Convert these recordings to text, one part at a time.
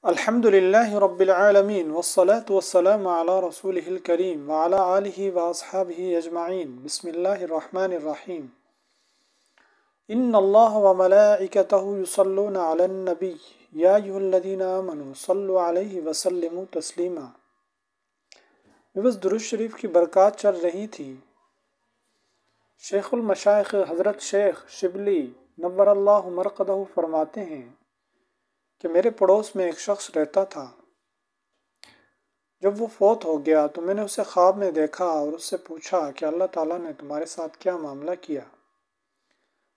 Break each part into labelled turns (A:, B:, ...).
A: الحمد لله رب العالمين والصلاة والسلام على رسوله الكريم وعلى آله وأصحابه أجمعين بسم الله الرحمن الرحيم إن الله وملائكته يصلون على النبي يا أيها الذين آمنوا صلوا عليه وسلموا تسليما۔ بس درود شریف کی برکات چل رہی تھی۔ شیخ المشائخ حضرت شیخ شبلی نور اللہ مرقدہ فرماتے ہیں کہ میرے پڑوس میں ایک شخص رہتا تھا۔ جب وہ فوت ہو گیا تو میں نے اسے خواب میں دیکھا اور اس سے پوچھا کہ اللہ تعالیٰ نے تمہارے ساتھ کیا معاملہ کیا؟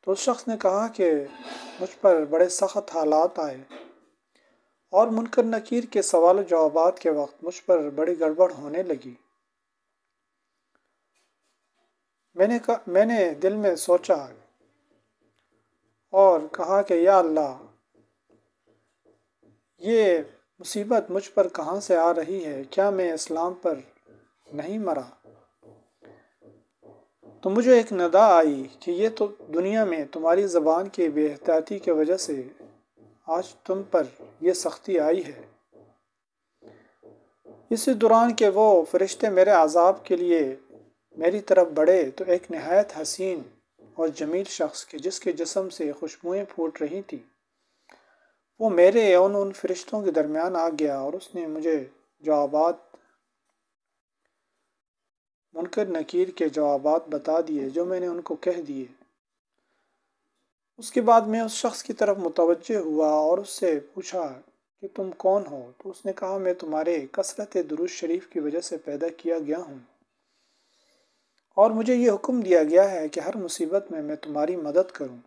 A: تو اس شخص نے کہا کہ مجھ پر بڑے سخت حالات آئے اور منکر نکیر کے سوال و جوابات کے وقت مجھ پر بڑی گڑبڑ ہونے لگی۔ میں نے دل میں سوچا اور کہا کہ یا اللہ، یہ مصیبت مجھ پر کہاں سے آ رہی ہے؟ کیا میں اسلام پر نہیں مرا؟ تو مجھے ایک ندا آئی کہ یہ تو دنیا میں تمہاری زبان کی بے احتیاطی کی وجہ سے آج تم پر یہ سختی آئی ہے۔ اسی دوران کہ وہ فرشتے میرے عذاب کے لیے میری طرف بڑھے تو ایک نہایت حسین اور جمیل شخص جس کے جسم سے خوشبوئیں پھوٹ رہی تھی، وہ میرے ان فرشتوں کے درمیان آ گیا اور اس نے مجھے منکر نکیر کے جوابات بتا دیے جو میں نے ان کو کہہ دیے۔ اس کے بعد میں اس شخص کی طرف متوجہ ہوا اور اس سے پوچھا کہ تم کون ہو؟ تو اس نے کہا میں تمہارے کثرت درود شریف کی وجہ سے پیدا کیا گیا ہوں اور مجھے یہ حکم دیا گیا ہے کہ ہر مصیبت میں تمہاری مدد کروں۔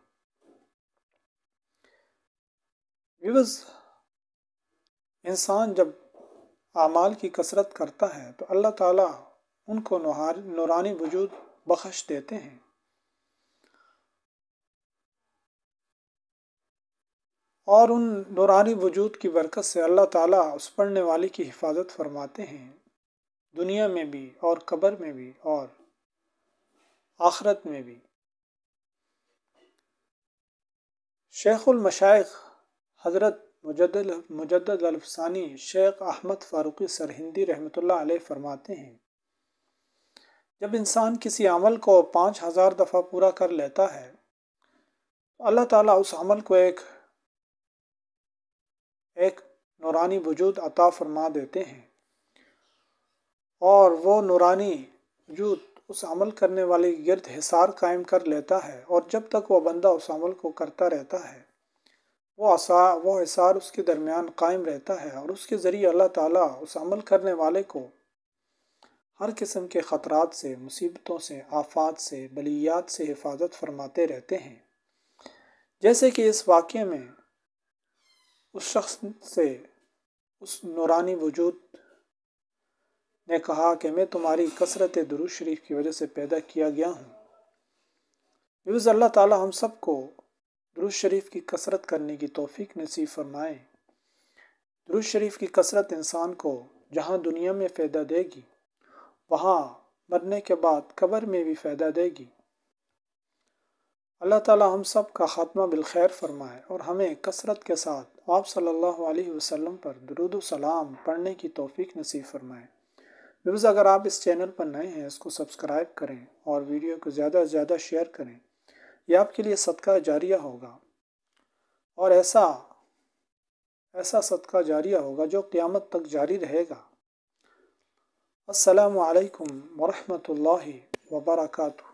A: انسان جب اعمال کی کثرت کرتا ہے تو اللہ تعالیٰ ان کو نورانی وجود بخش دیتے ہیں، اور ان نورانی وجود کی برکت سے اللہ تعالیٰ اس پڑھنے والے کی حفاظت فرماتے ہیں، دنیا میں بھی اور قبر میں بھی اور آخرت میں بھی۔ شیخ المشائخ حضرت مجدد الفسانی شیخ احمد فاروقی سرہندی رحمۃ اللہ علیہ فرماتے ہیں، جب انسان کسی عمل کو 5000 دفعہ پورا کر لیتا ہے تو اللہ تعالیٰ اس عمل کو ایک نورانی وجود عطا فرما دیتے ہیں، اور وہ نورانی وجود اس عمل کرنے والے کے گرد حصار قائم کر لیتا ہے، اور جب تک وہ بندہ اس عمل کو کرتا رہتا ہے وہ حصار اس کے درمیان قائم رہتا ہے، اور اس کے ذریعے اللہ تعالیٰ اس عمل کرنے والے کو ہر قسم کے خطرات سے، مصیبتوں سے، آفات سے، بلیات سے حفاظت فرماتے رہتے ہیں۔ جیسے کہ اس واقعے میں اس شخص سے اس نورانی وجود نے کہا کہ میں تمہاری کثرت درود شریف کی وجہ سے پیدا کیا گیا ہوں۔ اللہ تعالیٰ ہم سب کو درود شریف کی کثرت کرنے کی توفیق نصیب فرمائے۔ درود شریف کی کثرت انسان کو جہاں دنیا میں فائدہ دے گی وہاں مرنے کے بعد قبر میں بھی فائدہ دے گی۔ اللہ تعالیٰ ہم سب کا خاتمہ بالخیر فرمائے اور ہمیں کثرت کے ساتھ آپ صلی اللہ علیہ وسلم پر درود و سلام پڑھنے کی توفیق نصیب فرمائے۔ اگر آپ اس چینل پر نئے ہیں اس کو سبسکرائب کریں اور ویڈیو کو زیادہ سے زیادہ شیئر کریں، یہ آپ کے لیے صدقہ جاریہ ہوگا، اور ایسا صدقہ جاریہ ہوگا جو قیامت تک جاری رہے گا۔ السلام علیکم ورحمۃ اللہ وبرکاتہ۔